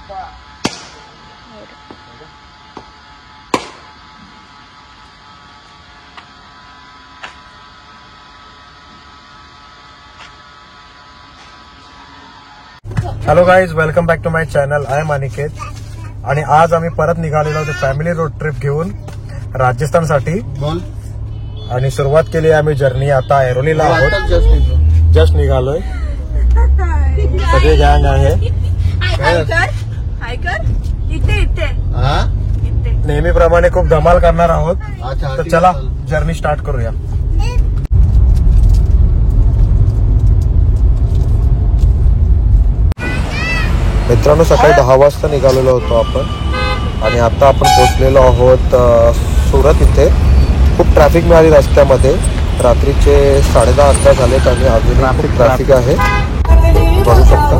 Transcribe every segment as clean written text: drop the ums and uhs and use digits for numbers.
Hello guys, welcome back to my channel. I am Aniket आणि आज आम्ही परत निघालेलो होतो फॅमिली रोड ट्रिप घेऊन राजस्थानसाठी. आणि सुरुवात केली आम्ही जर्नी. आता ऐरोलीला आहोत, जस्ट निघालोय. सगळे गँग आहे. नेहमीप्रमाणे खूप धमाल करणार आहोत. तर चला जर्नी स्टार्ट करूया. मित्रांनो, सकाळी 10 वाजता निघालेलो होतो आपण आणि आता आपण पोहोचलेलो आहोत सुरत. इथे खूप ट्रॅफिक मिळाली रस्त्यामध्ये. रात्रीचे 10:30-11 झालेत आणि अजून खूप ट्रॅफिक आहे, बघू शकता.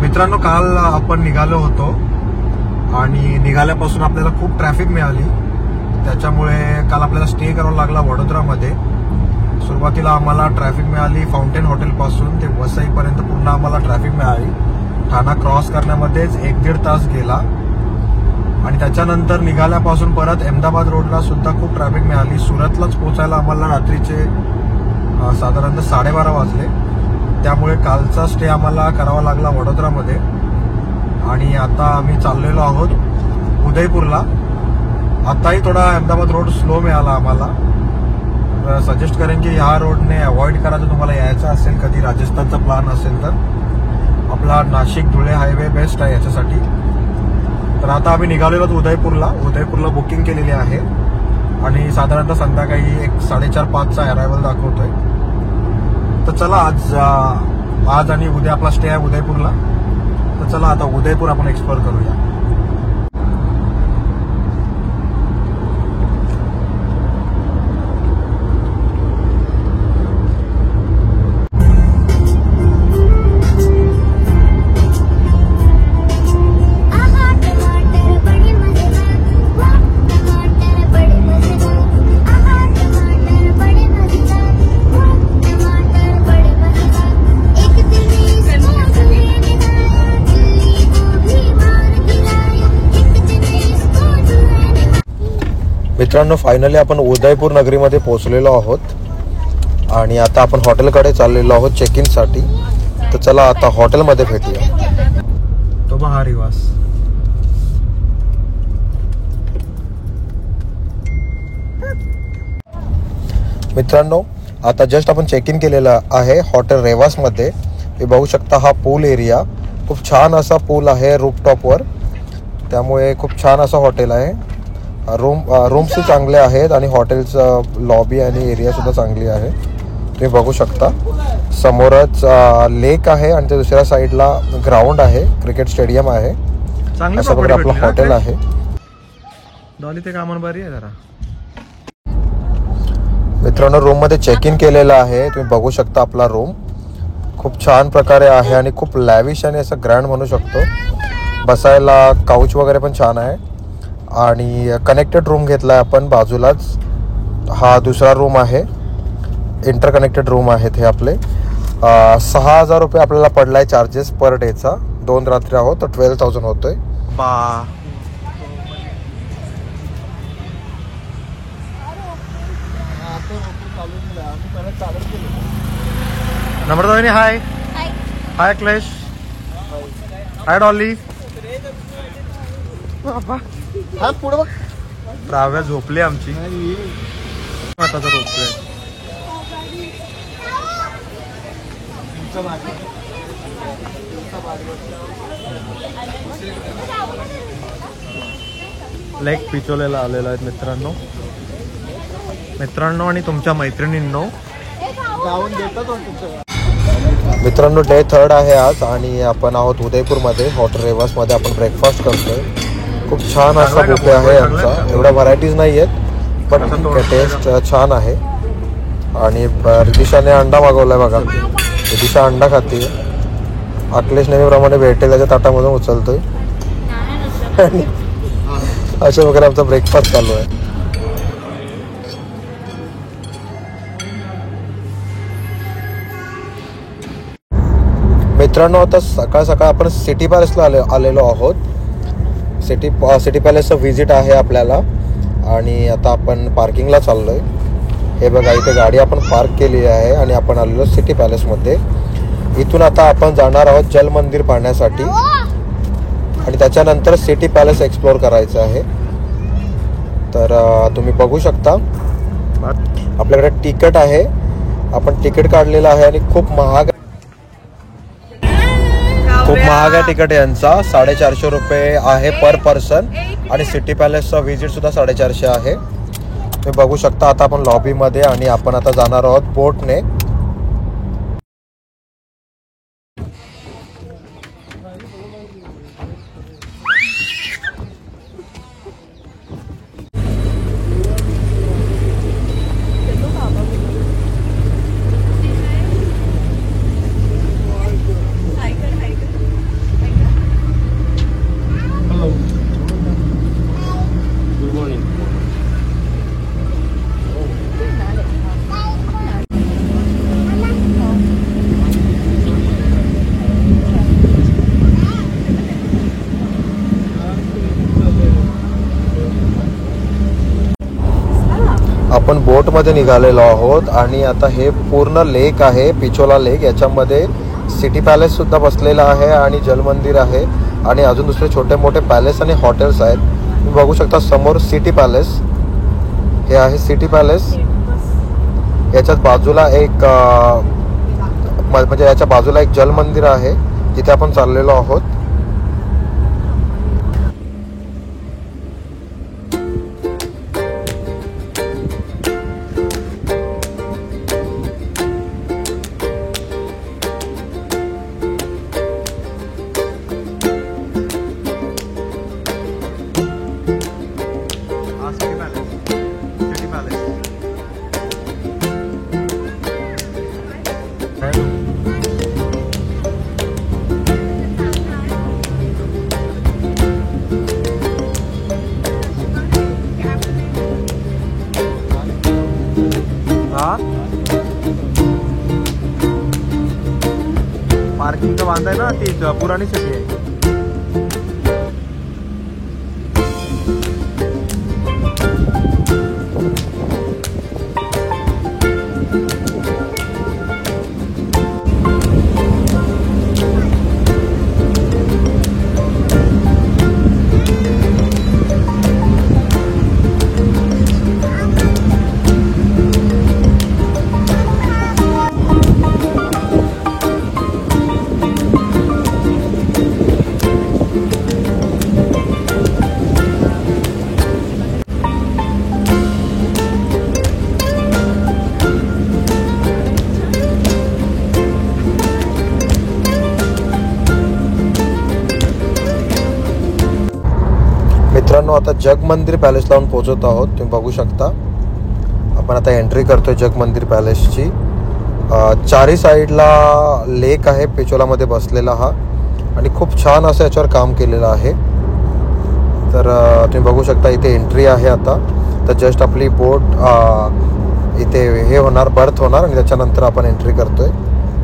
मित्रांनो, काल आपण निघालो होतो आणि निघाल्यापासून आपल्याला खूप ट्रॅफिक मिळाली. त्याच्यामुळे काल आपल्याला स्टे करावा लागला वडोदरामध्ये. सुरुवातीला आम्हाला ट्रॅफिक मिळाली फाउंटेन हॉटेलपासून ते वसईपर्यंत पूर्ण आम्हाला ट्रॅफिक मिळाली. ठाणा क्रॉस करण्यामध्येच 1-1.5 तास गेला. आणि त्याच्यानंतर निघाल्यापासून परत अहमदाबाद रोडला सुद्धा खूप ट्रॅफिक मिळाली. सुरतलाच पोहोचायला आम्हाला रात्रीचे साधारणतः 12:30 वाजले. त्यामुळे कालचा स्टे आम्हाला करावा लागला वडोदरामध्ये. आणि आता आम्ही चाललेलो आहोत उदयपूरला. आताही थोडा अहमदाबाद रोड स्लो मिळाला आम्हाला. सजेस्ट करेन की ह्या रोडने अवॉइड करा जर तुम्हाला यायचं असेल, कधी राजस्थानचा प्लॅन असेल तर. आपला नाशिक धुळे हायवे बेस्ट आहे याच्यासाठी. तर आता आम्ही निघालेलो आहोत उदयपूरला बुकिंग केलेली आहे आणि साधारणतः संध्याकाळी 4:30-5चा अरायवल दाखवतोय. तर चला आज आणि उद्या आपला स्टे आहे उदयपूरला. तर चला आता उदयपूर आपण एक्सप्लोर करूया. मित्रांनो, फायनली आपण उदयपूर नगरीमध्ये पोहोचलेलो आहोत आणि आता आपण हॉटेलकडे चाललेलो आहोत चेक इन साठी. तर चला आता हॉटेलमध्ये भेटूया. तो बहारी वास. मित्रांनो, आता जस्ट आपण चेक इन केलेलं आहे हॉटेल रेवासमध्ये. हे बघू शकता, हा पूल एरिया खूप छान असा पूल आहे रूफटॉपवर. त्यामुळे खूप छान असं हॉटेल आहे. रूम्स चांगले आहेत आणि हॉटेलचं लॉबी आणि एरिया सुद्धा चांगली आहे. तुम्ही बघू शकता समोरच लेक आहे आणि त्या दुसऱ्या साईडला ग्राउंड आहे, क्रिकेट स्टेडियम आहे. अशा प्रकारे आपलं हॉटेल आहे. मित्रांनो, रूम मध्ये चेक इन केलेलं आहे. तुम्ही बघू शकता आपला रूम खूप छान प्रकारे आहे आणि खूप लॅविश आणि असं ग्रँड म्हणू शकतो. बसायला काउच वगैरे पण छान आहे. आणि कनेक्टेड रूम घेतला आहे आपण बाजूलाच. हा दुसरा रूम आहे, इंटरकनेक्टेड रूम आहेत हे आपले. 6,000 रुपये आपल्याला पडलाय चार्जेस पर डेचा. 2 रात्री आहोत तर 12,000 होतोय. नम्रता, हाय हाय क्लेश, हाय डॉली. हा पुढे बघ. प्राव्या झोपली आमची. आता तर झोपले. लेग पिचोलेला आलेला आहेत मित्रांनो आणि तुमच्या मैत्रिणींनो. जाऊन देतात मित्रांनो, डे 3 आहे आज आणि आपण आहोत उदयपूरमध्ये. हॉटेल रेवासमध्ये आपण ब्रेकफास्ट करतोय. खूप छान असा बुफे आहे यांचा. एवढ्या व्हरायटीज नाही आहेत पण ठीक आहे, टेस्ट छान आहे. आणि रितिशाने अंडा मागवलाय बघा. रितिशा अंडा खाते. अखिलेश नेहमीप्रमाणे भेटेल त्याच्या ताटामधून उचलतोय आणि अशा वगैरे आमचा ब्रेकफास्ट चालू आहे. मित्रांनो, आता सकाळ सकाळ आपण सिटी पॅलेसला आलेलो आहोत. सिटी पॅलेसचं व्हिजिट आहे आपल्याला आणि आता आपण पार्किंगला चाललोय. हे बघा, इथे गाडी आपण पार्क केली आहे आणि आपण आलेलो सिटी पॅलेसमध्ये. इथून आता आपण जाणार आहोत जल मंदिर पाहण्यासाठी आणि त्याच्यानंतर सिटी पॅलेस एक्सप्लोर करायचं आहे. तर तुम्ही बघू शकता आपल्याकडे तिकीट आहे. आपण तिकीट काढलेलं आहे आणि खूप महाग आहे तिकीट यांचा. 450 रुपये आहे पर पर्सन आणि सिटी पॅलेसचा व्हिजिट सुद्धा 450 आहे. तुम्ही बघू शकता. आता आपण लॉबीमध्ये आणि आपण आता जाणार आहोत बोटने. आपण बोटमध्ये निघालेलो आहोत आणि आता हे पूर्ण लेक आहे, पिचोला लेक. याच्यामध्ये सिटी पॅलेस सुद्धा बसलेला आहे आणि जलमंदिर आहे आणि अजून दुसरे छोटे मोठे पॅलेस आणि हॉटेल्स आहेत. तुम्ही बघू शकता समोर सिटी पॅलेस. हे आहे सिटी पॅलेस. याच्याच बाजूला एक म्हणजे याच्या बाजूला एक जलमंदिर आहे जिथे आपण चाललेलो आहोत. पार्किंगचं बांधाय ना, ती पुराणी सिटी आहे. मित्रांनो, आता जग मंदिर पॅलेस लावून पोहोचत आहोत. तुम्ही बघू शकता. आपण आता एंट्री करतोय जग मंदिर पॅलेसची. चारी साईडला लेक आहे पिचोलामध्ये बसलेला हा आणि खूप छान असं याच्यावर काम केलेलं आहे. तर तुम्ही बघू शकता इथे एंट्री आहे. आता तर जस्ट आपली बोट इथे हे होणार, बर्थ होणार आणि त्याच्यानंतर आपण एंट्री करतोय.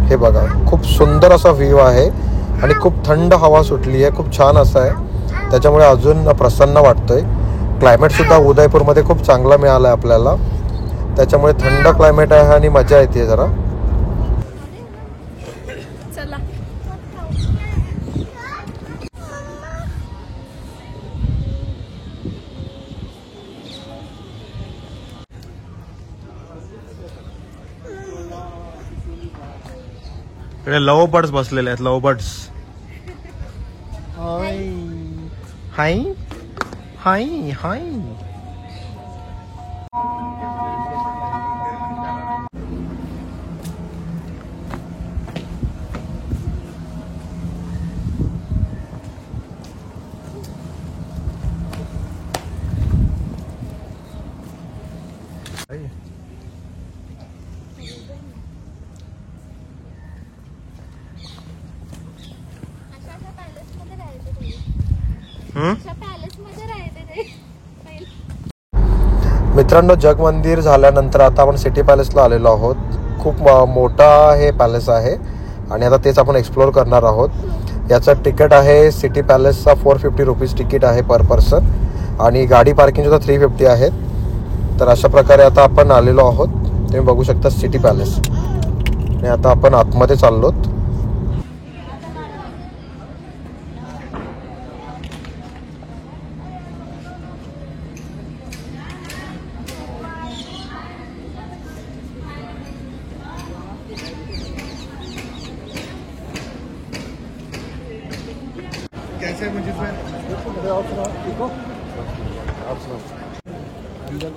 हे बघा, खूप सुंदर असा व्ह्यू आहे आणि खूप थंड हवा सुटली आहे. खूप छान असं आहे. त्याच्यामुळे अजून प्रसन्न वाटतंय. क्लायमेटसुद्धा उदयपूरमध्ये खूप चांगला मिळाला आहे आपल्याला. त्याच्यामुळे थंड क्लायमेट आहे आणि मजा येते जरा. इकडे लव बर्ड्स बसलेले आहेत. लव बर्ड्स. हाय हाय हाय. पॅलेस मध्ये राहते ते. मित्रांनो, जगमंदिर झाल्यानंतर आता आपण सिटी पॅलेसला आलेलो आहोत. खूप मोठा हे पॅलेस आहे आणि आता तेच आपण एक्सप्लोअर करणार आहोत. याचं तिकीट आहे सिटी पॅलेसचा 450 रुपीज तिकीट आहे पर पर्सन आणि गाडी पार्किंगसुद्धा 350 आहेत. तर अशा प्रकारे आता आपण आलेलो आहोत. तुम्ही बघू शकता सिटी पॅलेस आणि आता आपण आतमध्ये चाललोत.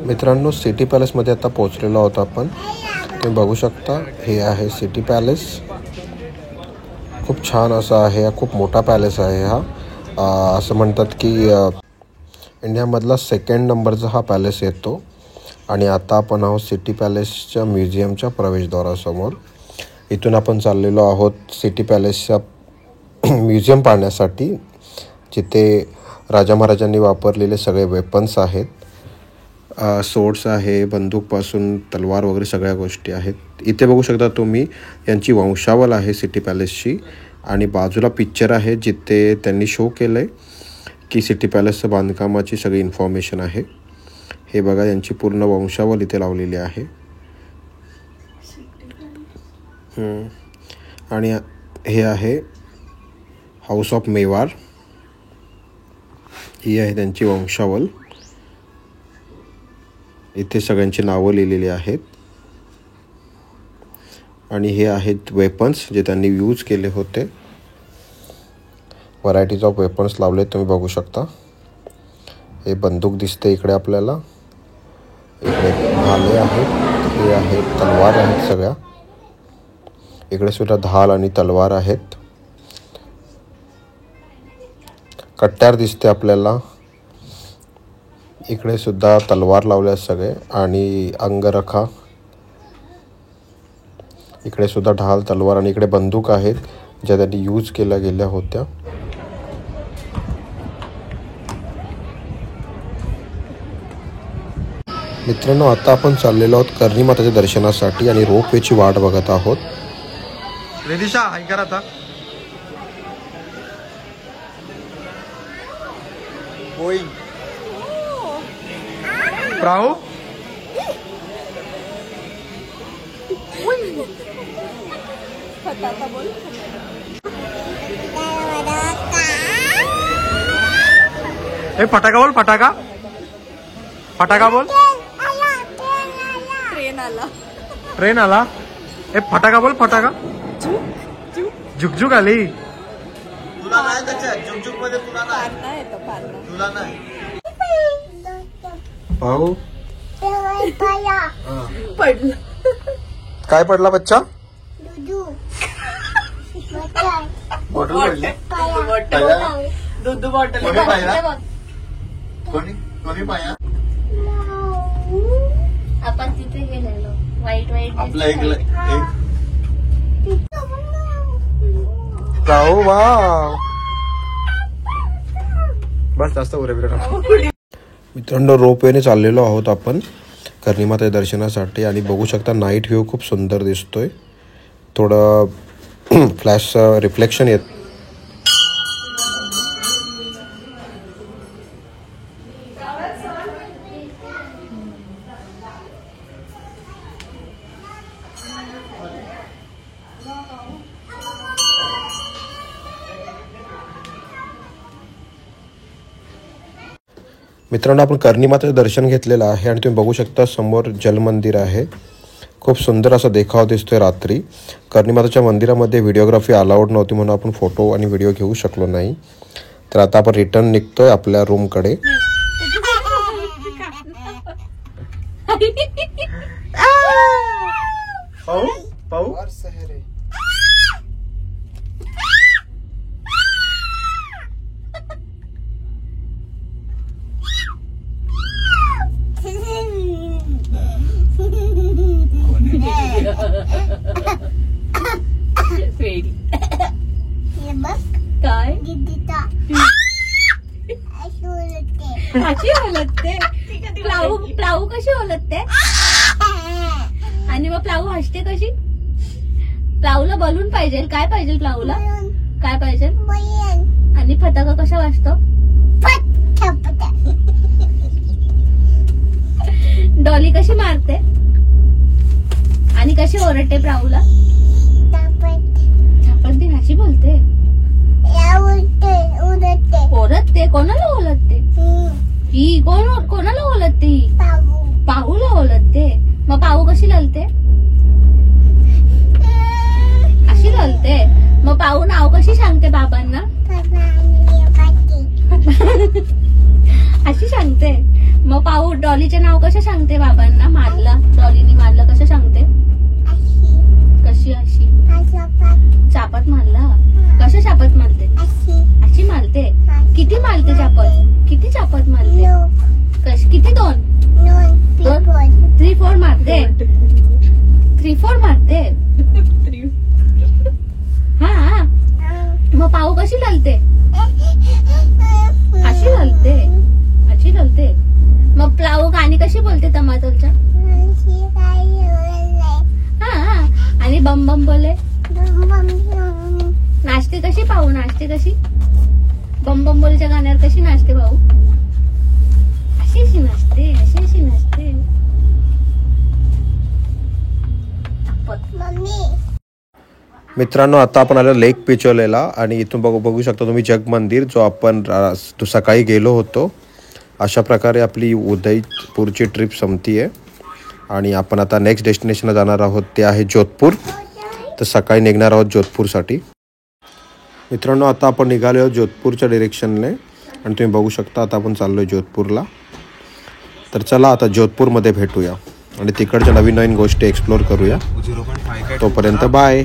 मित्रांनो, सिटी पॅलेसमध्ये आता पोहोचलेलो आहोत आपण. तुम्ही बघू शकता हे आहे सिटी पॅलेस. खूप छान असा आहे. खूप मोठा पॅलेस आहे हा. असं म्हणतात की इंडियामधला 2nd नंबरचा हा पॅलेस येतो. आणि आता आपण आहोत सिटी पॅलेसच्या म्युझियमच्या प्रवेशद्वारासमोर. इथून आपण चाललेलो आहोत सिटी पॅलेसच्या म्युझियम पाहण्यासाठी, जिथे राजा महाराजांनी वापरलेले सगळे वेपन्स आहेत. सोर्ड्स आहे, बंदूकपासून तलवार वगैरे सगळ्या गोष्टी आहेत. इथे बघू शकता तुम्ही यांची वंशावळ आहे सिटी पॅलेसची. आणि बाजूला पिक्चर आहे जिथे त्यांनी शो केलं आहे की सिटी पॅलेसचं बांधकामाची सगळी इन्फॉर्मेशन आहे. हे बघा, यांची पूर्ण वंशावळ इथे लावलेली आहे. आणि हे आहे हाऊस ऑफ मेवार. ही आहे त्यांची वंशावळ. इथे सगळ्यांची नावं लिहिलेली आहेत. आणि हे आहेत वेपन्स जे त्यांनी यूज केले होते. व्हरायटीज ऑफ वेपन्स लावले तुम्ही बघू शकता. हे बंदूक दिसते इकडे आपल्याला. इकडे भाले आहेत. हे आहेत तलवार आहेत सगळ्या. इकडे सुद्धा ढाल आणि तलवार आहेत. कट्यार दिसते आपल्याला. इकडे सुद्धा तलवार लावल्या सगळे आणि अंगरखा. इकडे सुद्धा ढाल, तलवार आणि इकडे बंदूक आहेत ज्या त्यांनी यूज केल्या गेल्या होत्या. मित्रांनो, आता आपण चाललेलो आहोत कर्णी माताच्या दर्शनासाठी आणि रोपवेची वाट बघत आहोत. रेदिशा ऐका आता. राहू ए फटाका बोल. फटाका फटाका बोल. ट्रेन आला. ए फटाका बोल. फटाका. झुकझुक आली. तुला नाही त्याच्यात झुकझुक मध्ये तुला नाही. भाऊ पडलं. काय पडला बच्चा? बॉटल पडली. दूध बॉटल. कोणी पाया आपण तिथे गेलेलो. वाईट आपला एक राहू वा. बस जास्त उरे बिरे. मित्रांनो, रोपवेने चाललेलो आहोत आपण कर्णी माता दर्शनासाठी आणि बघू शकता नाईट व्ह्यू खूप सुंदर दिसतोय. थोडं फ्लॅश रिफ्लेक्शन येत. मित्रांनो, आपण कर्णी मातेचं दर्शन घेतलेलं आहे आणि तुम्ही बघू शकता समोर जलमंदिर आहे. खूप सुंदर असा देखाव दिसतोय रात्री. कर्णी मातेच्या मंदिरामध्ये व्हिडिओग्राफी अलाउड नव्हती म्हणून आपण फोटो आणि व्हिडिओ घेऊ शकलो नाही. तर आता आपण रिटर्न निघतोय आपल्या रूमकडे. पाहू काय अशी ओलटते. प्लाऊ कशी ओलटते आणि मग प्लाऊ हसते कशी. प्लाऊला बलून पाहिजे. काय पाहिजे प्लाऊला. काय पाहिजे. आणि फटाका कसा वाजतो. डॉली कशी मारते आणि कशी ओरडते प्लाऊला. झापडते. अशी बोलते. ओरडते. कोणाला ओरडते ही. कोणाला ओरडते ही. पाहूला ओरडते. मग पाहू कशी ललते. अशी ललते. मग पाहू नाव कशी सांगते बाबांना. अशी सांगते. मग पाहू डॉलीचे नाव कसं सांगते बाबांना. मारला डॉलीनी मारलं कसं सांगते. कशी. अशी चापत मारला. कसं चापत मारते. अशी मारते. किती मारते चापत. किती चापत मारते. किती. 2 3-4 मारते. 3-4 मारते. हा. मग पाहू कशी ललते. अशी ललते. अशी ललते. मग प्लाऊ गाणी कशी बोलते टमाटरच्या. हा. आणि बम बम बोले. नाचते कशी पाहू. नाचते कशी. बम बम बोलेच्या गाण्यावर कशी नाचते भाऊ. अशी नाचते. अशी नाचते. मित्रांनो आता आपण आलो लेक पिचोलेला आणि इथून बघू शकता तुम्ही जग मंदिर जो आपण सकाळी गेलो होतो. अशा प्रकारे आपली उदयपूरची ट्रिप संपतीये आणि आपण आता नेक्स्ट डेस्टिनेशनला जाणार आहोत ते आहे जोधपूर. तर सकाळी निघणार आहोत जोधपूरसाठी. मित्रांनो आता आपण निघालो आहोत जोधपूरच्या डिरेक्शनने आणि तुम्ही बघू शकता आता आपण चाललोय जोधपूरला. तर चला आता जोधपूरमध्ये भेटूया आणि तिकडच्या नवीन गोष्टी एक्सप्लोर करूया. तोपर्यंत बाय.